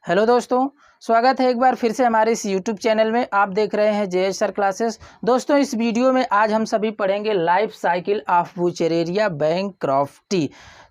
Hello दोस्तों, स्वागत है एक बार फिर से हमारे इस यूट्यूब चैनल में। आप देख रहे हैं जे सर क्लासेस। दोस्तों, इस वीडियो में आज हम सभी पढ़ेंगे लाइफ साइकिल ऑफ बुचेरेरिया बैंक्रॉफ्टी।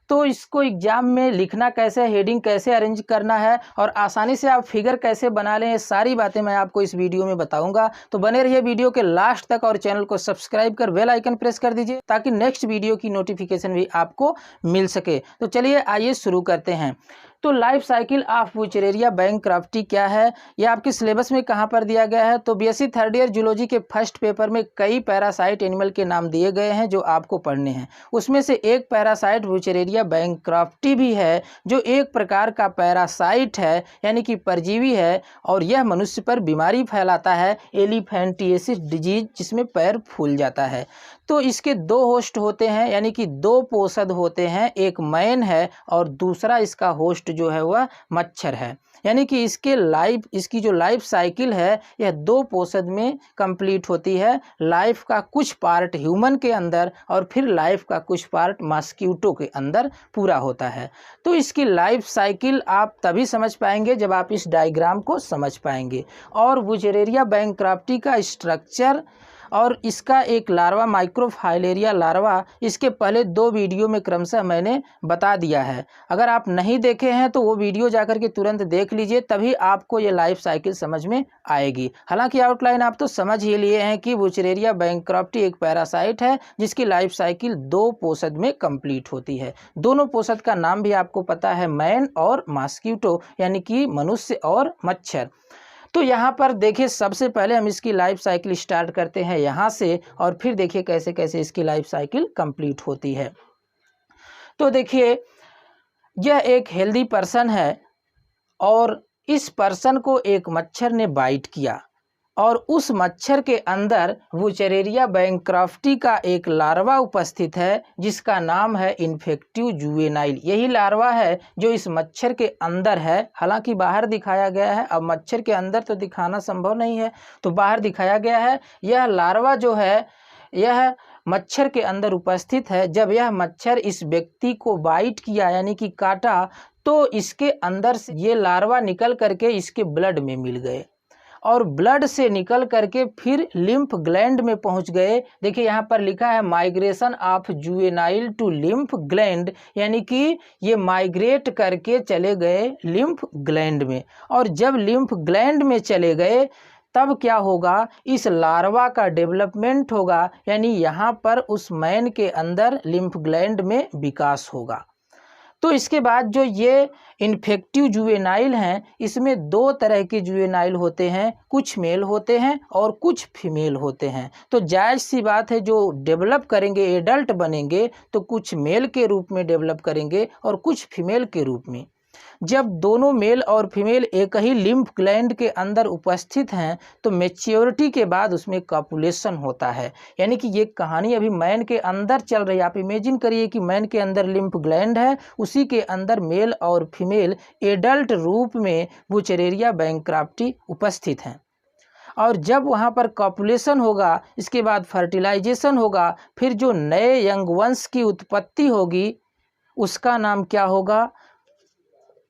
तो इसको एग्जाम में लिखना कैसे, हेडिंग कैसे अरेंज करना है और आसानी से आप फिगर कैसे बना लें, ये सारी बातें मैं आपको इस वीडियो में बताऊंगा। तो बने रहिए वीडियो के लास्ट तक और चैनल को सब्सक्राइब कर बेल आइकन प्रेस कर दीजिए ताकि नेक्स्ट वीडियो की नोटिफिकेशन भी आपको मिल सके। तो चलिए आइए शुरू करते हैं। तो लाइफ साइकिल ऑफ बुचेरेरिया बैंक्रॉफ्टी क्या है, यह आपके सिलेबस में कहाँ पर दिया गया है? तो बीएससी थर्ड ईयर जूलॉजी के फर्स्ट पेपर में कई पैरासाइट एनिमल के नाम दिए गए हैं जो आपको पढ़ने हैं। उसमें से एक पैरासाइट बुचेरेरिया बैंक्रॉफ्टी भी है, जो एक प्रकार का पैरासाइट है यानी कि परजीवी है, और यह मनुष्य पर बीमारी फैलाता है, एलिफेंटिएसिस डिजीज, जिसमें पैर फूल जाता है। तो इसके दो होस्ट होते हैं यानी कि दो पोषद होते हैं, एक मैन है और दूसरा इसका होस्ट जो है वह मच्छर है। यानी कि इसकी जो लाइफ साइकिल है यह दो पोषद में कंप्लीट होती है। लाइफ का कुछ पार्ट ह्यूमन के अंदर और फिर लाइफ का कुछ पार्ट मॉस्क्यूटो के अंदर पूरा होता है। तो इसकी लाइफ साइकिल आप तभी समझ पाएंगे जब आप इस डायग्राम को समझ पाएंगे। और बुचेरेरिया बैंक्रॉफ्टी का स्ट्रक्चर और इसका एक लार्वा माइक्रोफाइलेरिया लार्वा, इसके पहले दो वीडियो में क्रमशः मैंने बता दिया है। अगर आप नहीं देखे हैं तो वो वीडियो जाकर के तुरंत देख लीजिए, तभी आपको ये लाइफ साइकिल समझ में आएगी। हालांकि आउटलाइन आप तो समझ ही लिए हैं कि बुचेरेरिया बैंक्रॉफ्टी एक पैरासाइट है जिसकी लाइफ साइकिल दो पोषद में कंप्लीट होती है। दोनों पोषद का नाम भी आपको पता है, मैन और मॉस्क्यूटो, यानी कि मनुष्य और मच्छर। तो यहाँ पर देखिए, सबसे पहले हम इसकी लाइफ साइकिल स्टार्ट करते हैं यहाँ से, और फिर देखिए कैसे कैसे इसकी लाइफ साइकिल कंप्लीट होती है। तो देखिए, यह एक हेल्दी पर्सन है और इस पर्सन को एक मच्छर ने बाइट किया और उस मच्छर के अंदर बुचेरेरिया बैंक्रॉफ्टी का एक लार्वा उपस्थित है जिसका नाम है इन्फेक्टिव जुवेनाइल। यही लार्वा है जो इस मच्छर के अंदर है। हालांकि बाहर दिखाया गया है, अब मच्छर के अंदर तो दिखाना संभव नहीं है, तो बाहर दिखाया गया है। यह लार्वा जो है यह मच्छर के अंदर उपस्थित है। जब यह मच्छर इस व्यक्ति को बाइट किया यानी कि काटा, तो इसके अंदर से ये लार्वा निकल करके इसके ब्लड में मिल गए और ब्लड से निकल करके फिर लिम्फ ग्लैंड में पहुंच गए। देखिए यहाँ पर लिखा है migration of juvenile to lymph gland, यानी कि ये माइग्रेट करके चले गए लिम्फ ग्लैंड में। और जब लिम्फ ग्लैंड में चले गए तब क्या होगा, इस लार्वा का डेवलपमेंट होगा, यानी यहाँ पर उस मैन के अंदर लिम्फ ग्लैंड में विकास होगा। तो इसके बाद जो ये इन्फेक्टिव जुवेनाइल हैं, इसमें दो तरह के जुवेनाइल होते हैं, कुछ मेल होते हैं और कुछ फीमेल होते हैं। तो जायज़ सी बात है, जो डेवलप करेंगे, एडल्ट बनेंगे, तो कुछ मेल के रूप में डेवलप करेंगे और कुछ फीमेल के रूप में। जब दोनों मेल और फीमेल एक ही लिम्फ ग्लैंड के अंदर उपस्थित हैं तो मैच्योरिटी के बाद उसमें कॉपुलेशन होता है। यानी कि ये कहानी अभी मैन के अंदर चल रही है। आप इमेजिन करिए कि मैन के अंदर लिम्फ ग्लैंड है, उसी के अंदर मेल और फीमेल एडल्ट रूप में बुचेरेरिया बैंक्रॉफ्टी उपस्थित हैं। और जब वहाँ पर कॉपुलेशन होगा, इसके बाद फर्टिलाइजेशन होगा, फिर जो नए यंग वंश की उत्पत्ति होगी उसका नाम क्या होगा,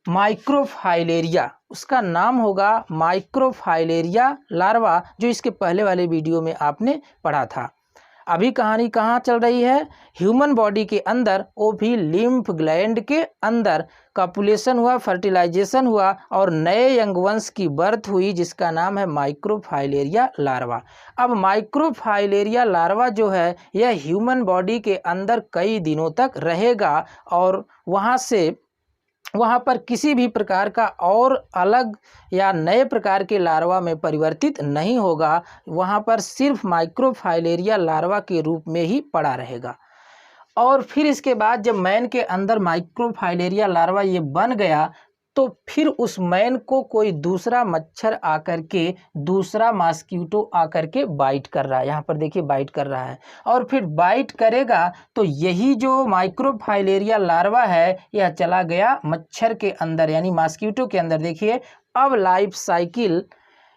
माइक्रोफाइलेरिया। उसका नाम होगा माइक्रोफाइलेरिया लार्वा, जो इसके पहले वाले वीडियो में आपने पढ़ा था। अभी कहानी कहाँ चल रही है, ह्यूमन बॉडी के अंदर, वो भी लिम्फ ग्लैंड के अंदर। कॉपुलेशन हुआ, फर्टिलाइजेशन हुआ और नए यंग वंश की बर्थ हुई जिसका नाम है माइक्रोफाइलेरिया लार्वा। अब माइक्रोफाइलेरिया लार्वा जो है यह ह्यूमन बॉडी के अंदर कई दिनों तक रहेगा और वहाँ पर किसी भी प्रकार का और अलग या नए प्रकार के लार्वा में परिवर्तित नहीं होगा। वहाँ पर सिर्फ माइक्रोफाइलेरिया लार्वा के रूप में ही पड़ा रहेगा। और फिर इसके बाद जब मैन के अंदर माइक्रोफाइलेरिया लार्वा ये बन गया तो फिर उस मैन को कोई दूसरा मच्छर आकर के, दूसरा मॉस्क्यूटो आकर के बाइट कर रहा है। यहाँ पर देखिए बाइट कर रहा है और फिर बाइट करेगा तो यही जो माइक्रोफाइलेरिया लार्वा है यह चला गया मच्छर के अंदर यानी मॉस्क्यूटो के अंदर। देखिए अब लाइफ साइकिल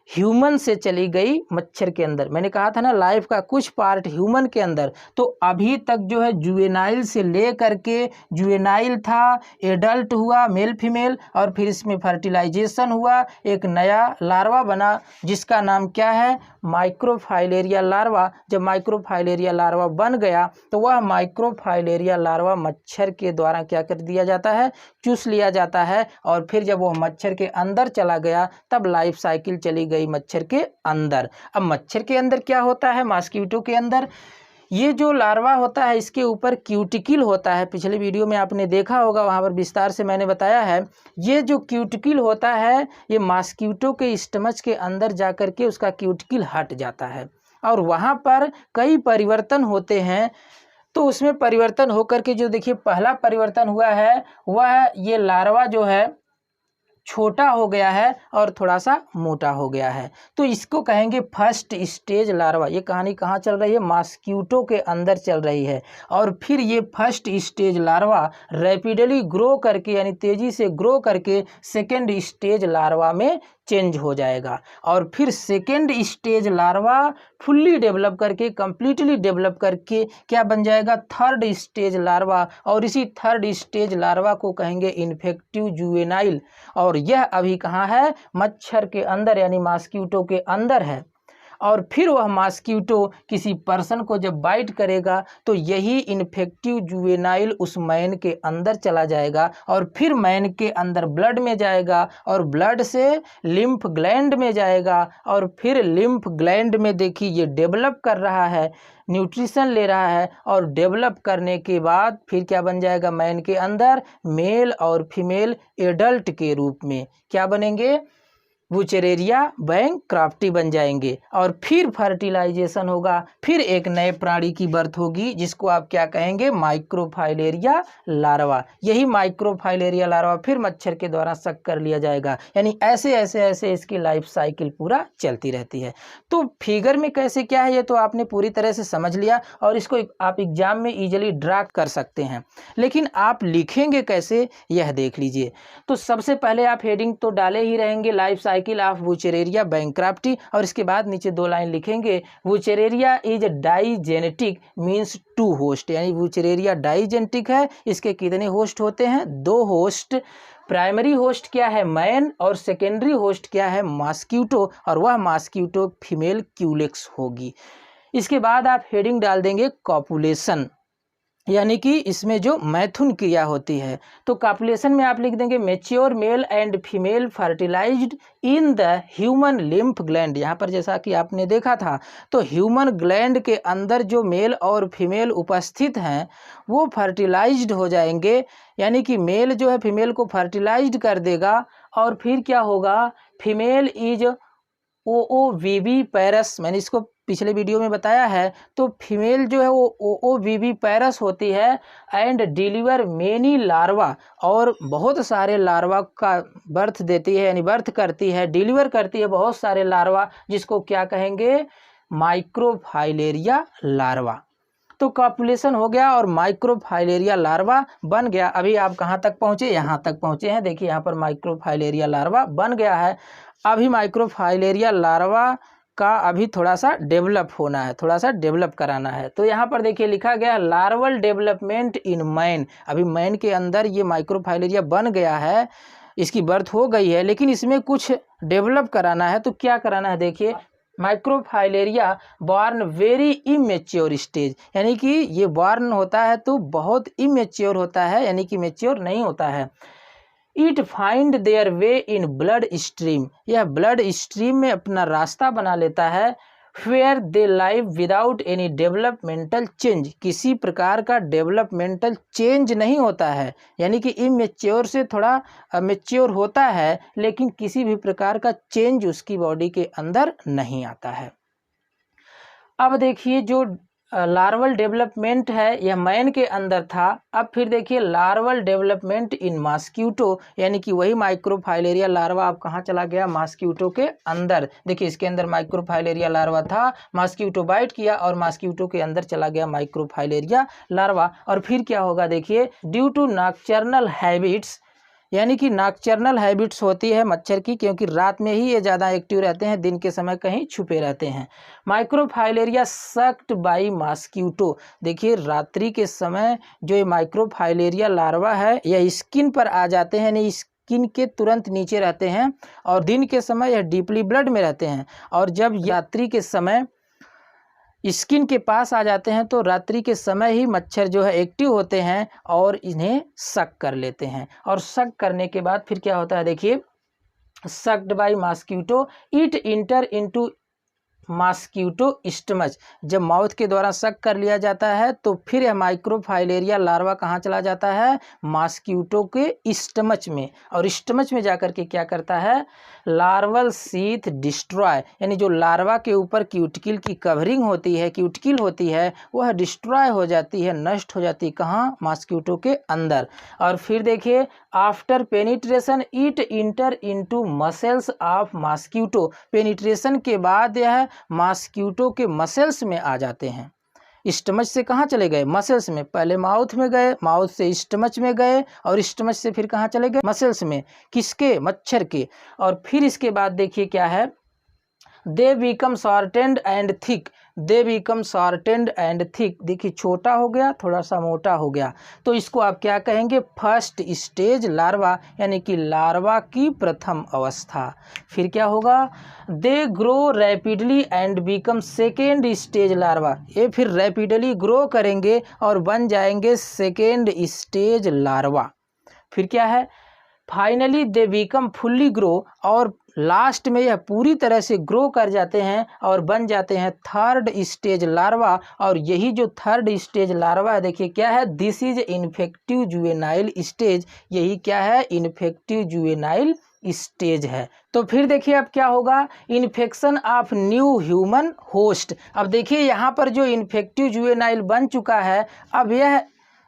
ह्यूमन से चली गई मच्छर के अंदर। मैंने कहा था ना लाइफ का कुछ पार्ट ह्यूमन के अंदर। तो अभी तक जो है जुवेनाइल से ले करके, जुवेनाइल था, एडल्ट हुआ मेल फीमेल, और फिर इसमें फर्टिलाइजेशन हुआ, एक नया लार्वा बना जिसका नाम क्या है, माइक्रोफाइलेरिया लार्वा। जब माइक्रोफाइलेरिया लार्वा बन गया तो वह माइक्रोफाइलेरिया लार्वा मच्छर के द्वारा क्या कर दिया जाता है, चूस लिया जाता है। और फिर जब वह मच्छर के अंदर चला गया तब लाइफ साइकिल चली गई मच्छर के अंदर। अब मच्छर के अंदर क्या होता है, मॉस्किटो के अंदर ये जो लार्वा होता है इसके ऊपर क्यूटिकल होता है। पिछले वीडियो में आपने देखा होगा, वहाँ पर विस्तार से मैंने बताया है। ये जो क्यूटिकल होता है ये मॉस्किटो के स्टमच के अंदर जा कर के उसका क्यूटिकल हट जाता है और वहाँ पर कई परिवर्तन होते हैं। तो उसमें परिवर्तन होकर के जो देखिए पहला परिवर्तन हुआ है वह ये लार्वा जो है छोटा हो गया है और थोड़ा सा मोटा हो गया है। तो इसको कहेंगे फर्स्ट स्टेज लार्वा। ये कहानी कहाँ चल रही है, मॉस्किटो के अंदर चल रही है। और फिर ये first stage larva rapidly grow करके यानी तेज़ी से ग्रो करके सेकेंड स्टेज लार्वा में चेंज हो जाएगा। और फिर second stage larva fully develop करके, कंप्लीटली डेवलप करके क्या बन जाएगा, थर्ड स्टेज लार्वा। और इसी थर्ड स्टेज लार्वा को कहेंगे इन्फेक्टिव जुवेनाइल। और यह अभी कहाँ है, मच्छर के अंदर यानी मॉस्किटो के अंदर है। और फिर वह मॉस्किटो किसी पर्सन को जब बाइट करेगा तो यही इन्फेक्टिव जुवेनाइल उस मैन के अंदर चला जाएगा और फिर मैन के अंदर ब्लड में जाएगा और ब्लड से लिम्फ ग्लैंड में जाएगा और फिर लिम्फ ग्लैंड में देखिए ये डेवलप कर रहा है, न्यूट्रिशन ले रहा है और डेवलप करने के बाद फिर क्या बन जाएगा, मैन के अंदर मेल और फीमेल एडल्ट के रूप में क्या बनेंगे, वुचरेरिया बैंक्रॉफ्टी बन जाएंगे। और फिर फर्टिलाइजेशन होगा, फिर एक नए प्राणी की बर्थ होगी जिसको आप क्या कहेंगे, माइक्रोफाइलेरिया लार्वा। यही माइक्रोफाइलेरिया लार्वा फिर मच्छर के द्वारा सक कर लिया जाएगा। यानी ऐसे ऐसे ऐसे इसकी लाइफ साइकिल पूरा चलती रहती है। तो फिगर में कैसे क्या है ये तो आपने पूरी तरह से समझ लिया और इसको आप एग्जाम में इजीली ड्रा कर सकते हैं। लेकिन आप लिखेंगे कैसे यह देख लीजिए। तो सबसे पहले आप हेडिंग तो डाले ही रहेंगे, life cycle of Wuchereria bancrofti, और इसके बाद नीचे 2 लाइन लिखेंगे, Wuchereria is digenetic means 2 host. यानी वुचरेरिया डाइजेनेटिक है, इसके कितने होस्ट होते हैं, 2 होस्ट। प्राइमरी होस्ट क्या है, मैन, और सेकेंडरी होस्ट क्या है, मॉस्किटो, और वह मॉस्किटो फीमेल क्यूलेक्स होगी। इसके बाद आप हेडिंग डाल देंगे कॉपुलेशन, यानी कि इसमें जो मैथुन क्रिया होती है। तो कॉपुलेशन में आप लिख देंगे mature male and female fertilised in the human lymph gland. यहाँ पर जैसा कि आपने देखा था तो ह्यूमन ग्लैंड के अंदर जो मेल और फीमेल उपस्थित हैं वो फर्टिलाइज्ड हो जाएंगे, यानी कि मेल जो है फीमेल को फर्टिलाइज्ड कर देगा। और फिर क्या होगा, फीमेल इज ओओवीवी पैरस, मैंने इसको पिछले वीडियो में बताया है। तो फीमेल जो है वो ओओवीवी पैरस होती है एंड डिलीवर मेनी लार्वा, और बहुत सारे लार्वा का बर्थ देती है, यानी बर्थ करती है, डिलीवर करती है बहुत सारे लार्वा, जिसको क्या कहेंगे, माइक्रोफाइलेरिया लार्वा। तो कॉपुलेशन हो गया और माइक्रोफाइलेरिया लार्वा बन गया। अभी आप कहाँ तक पहुँचे, यहाँ तक पहुँचे हैं। देखिए यहाँ पर माइक्रोफाइलेरिया लार्वा बन गया है। अभी माइक्रोफाइलेरिया लार्वा का अभी थोड़ा सा डेवलप होना है, थोड़ा सा डेवलप कराना है। तो यहाँ पर देखिए लिखा गया लार्वल डेवलपमेंट इन मैन। अभी मैन के अंदर ये माइक्रोफाइलेरिया बन गया है, इसकी बर्थ हो गई है, लेकिन इसमें कुछ डेवलप कराना है। तो क्या कराना है, देखिए microfilaria born very immature stage, यानी कि ये बॉर्न होता है तो बहुत इमेच्योर होता है, यानी कि मेच्योर नहीं होता है। It find their way in blood stream, यह ब्लड स्ट्रीम में अपना रास्ता बना लेता है। Where they live without any developmental change, किसी प्रकार का डेवलपमेंटल चेंज नहीं होता है, यानी कि इमेच्योर से थोड़ा मेच्योर होता है, लेकिन किसी भी प्रकार का चेंज उसकी बॉडी के अंदर नहीं आता है। अब देखिए जो लार्वल डेवलपमेंट है यह मैन के अंदर था। अब फिर देखिए लार्वल डेवलपमेंट इन मॉस्किटो, यानी कि वही माइक्रोफाइलेरिया लार्वा अब कहाँ चला गया, मॉस्किटो के अंदर। देखिए इसके अंदर माइक्रोफाइलेरिया लार्वा था, मॉस्किटो बाइट किया और मॉस्किटो के अंदर चला गया माइक्रोफाइलेरिया लार्वा। और फिर क्या होगा, देखिए ड्यू टू नॉकटर्नल हैबिट्स, यानी कि नॉकटर्नल हैबिट्स होती है मच्छर की, क्योंकि रात में ही ये ज़्यादा एक्टिव रहते हैं, दिन के समय कहीं छुपे रहते हैं। Microfilaria sucked by mosquito. देखिए रात्रि के समय जो ये माइक्रोफाइलेरिया लार्वा है यह स्किन पर आ जाते हैं, यानी स्किन के तुरंत नीचे रहते हैं, और दिन के समय यह डीपली ब्लड में रहते हैं। और जब रात्रि के समय स्किन के पास आ जाते हैं तो रात्रि के समय ही मच्छर जो है एक्टिव होते हैं और इन्हें सक कर लेते हैं। और सक करने के बाद फिर क्या होता है, देखिए sucked by mosquito it enter into mosquito stomach. जब माउथ के द्वारा सक कर लिया जाता है तो फिर यह माइक्रोफाइलेरिया लार्वा कहाँ चला जाता है, मॉस्किटो के स्टमच में। और स्टमच में जाकर के क्या करता है, लार्वल शीथ डिस्ट्रॉय, यानी जो लार्वा के ऊपर क्यूटिकल की कवरिंग होती है, क्यूटिकल होती है, वह डिस्ट्रॉय हो जाती है, नष्ट हो जाती है। कहाँ, मॉस्किटो के अंदर। और फिर देखिए after penetration it enter into muscles of mosquito. Penetration के बाद यह मॉस्किटो के मसल्स में आ जाते हैं। स्टमच से कहाँ चले गए, मसल्स में। पहले माउथ में गए, माउथ से स्टमच में गए, और स्टमच से फिर कहाँ चले गए, मसल्स में। किसके, मच्छर के। और फिर इसके बाद देखिए क्या है, they become shortened and thick. They become shortened and thick, देखिए छोटा हो गया, थोड़ा सा मोटा हो गया, तो इसको आप क्या कहेंगे, फर्स्ट स्टेज लार्वा, यानी कि लार्वा की प्रथम अवस्था। फिर क्या होगा, they grow rapidly and become second stage larva. ये फिर रैपिडली ग्रो करेंगे और बन जाएंगे सेकेंड स्टेज लार्वा। फिर क्या है, finally they become fully grow, और लास्ट में यह पूरी तरह से ग्रो कर जाते हैं और बन जाते हैं थर्ड स्टेज लार्वा। और यही जो थर्ड स्टेज लार्वा है, देखिए क्या है, this is infective juvenile stage. यही क्या है, इन्फेक्टिव जुवेनाइल स्टेज है। तो फिर देखिए अब क्या होगा, infection of new human host. अब देखिए यहाँ पर जो इन्फेक्टिव जुवेनाइल बन चुका है, अब यह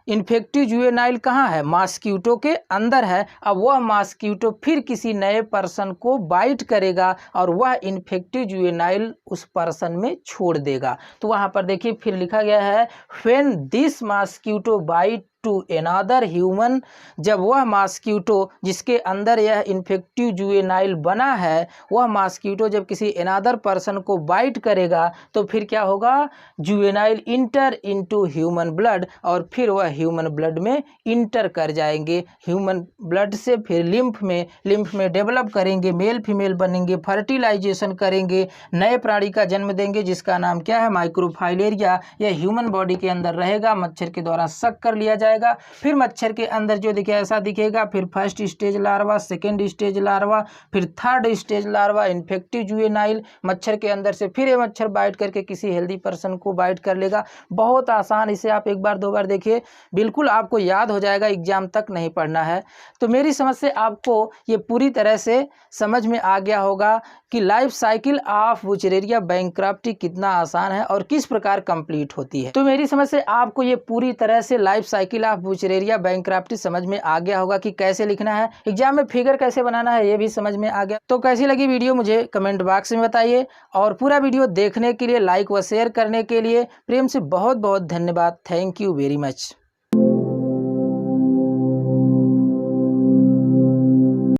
इन्फेक्टिव जुवेनाइल कहाँ है, मॉस्किटो के अंदर है। अब वह मॉस्किटो फिर किसी नए पर्सन को बाइट करेगा और वह इन्फेक्टिव जुवेनाइल उस पर्सन में छोड़ देगा। तो वहाँ पर देखिए फिर लिखा गया है, when this mosquito bite to another human. जब वह मॉस्किटो जिसके अंदर यह इन्फेक्टिव जुवेनाइल बना है, वह मॉस्किटो जब किसी अनदर पर्सन को बाइट करेगा तो फिर क्या होगा, juvenile inter into human blood, और फिर वह ह्यूमन ब्लड में इंटर कर जाएंगे। ह्यूमन ब्लड से फिर लिम्फ में डेवलप करेंगे, मेल फीमेल बनेंगे, फर्टिलाइजेशन करेंगे, नए प्राणी का जन्म देंगे जिसका नाम क्या है, माइक्रोफाइलेरिया। यह ह्यूमन बॉडी के अंदर रहेगा, मच्छर के द्वारा सक कर लिया जाएगा। फिर मच्छर के अंदर जो दिखे ऐसा दिखेगा, फिर first stage larva, second stage larva, फिर third stage larva, infective juvenile. मच्छर के अंदर से फिर ये मच्छर बाइट करके किसी हेल्दी पर्सन को बाइट कर लेगा। बहुत आसान, इसे आप एक बार दो बार देखिए, बिल्कुल आपको याद हो जाएगा, एग्जाम तक नहीं पढ़ना है। तो मेरी समझ से आपको ये पूरी तरह से समझ में आ गया होगा कि लाइफ साइकिल ऑफ बुचेरेरिया बैंक्रप्टी कितना आसान है और किस प्रकार कंप्लीट होती है। तो मेरी समझ से आपको ये पूरी तरह से लाइफ साइकिल ऑफ बुचेरेरिया बैंक्रप्टी समझ में आ गया होगा कि कैसे लिखना है, एग्जाम में फिगर कैसे बनाना है, ये भी समझ में आ गया। तो कैसी लगी वीडियो मुझे कमेंट बॉक्स में बताइए, और पूरा वीडियो देखने के लिए, लाइक व शेयर करने के लिए प्रेम से बहुत बहुत धन्यवाद। Thank you very much.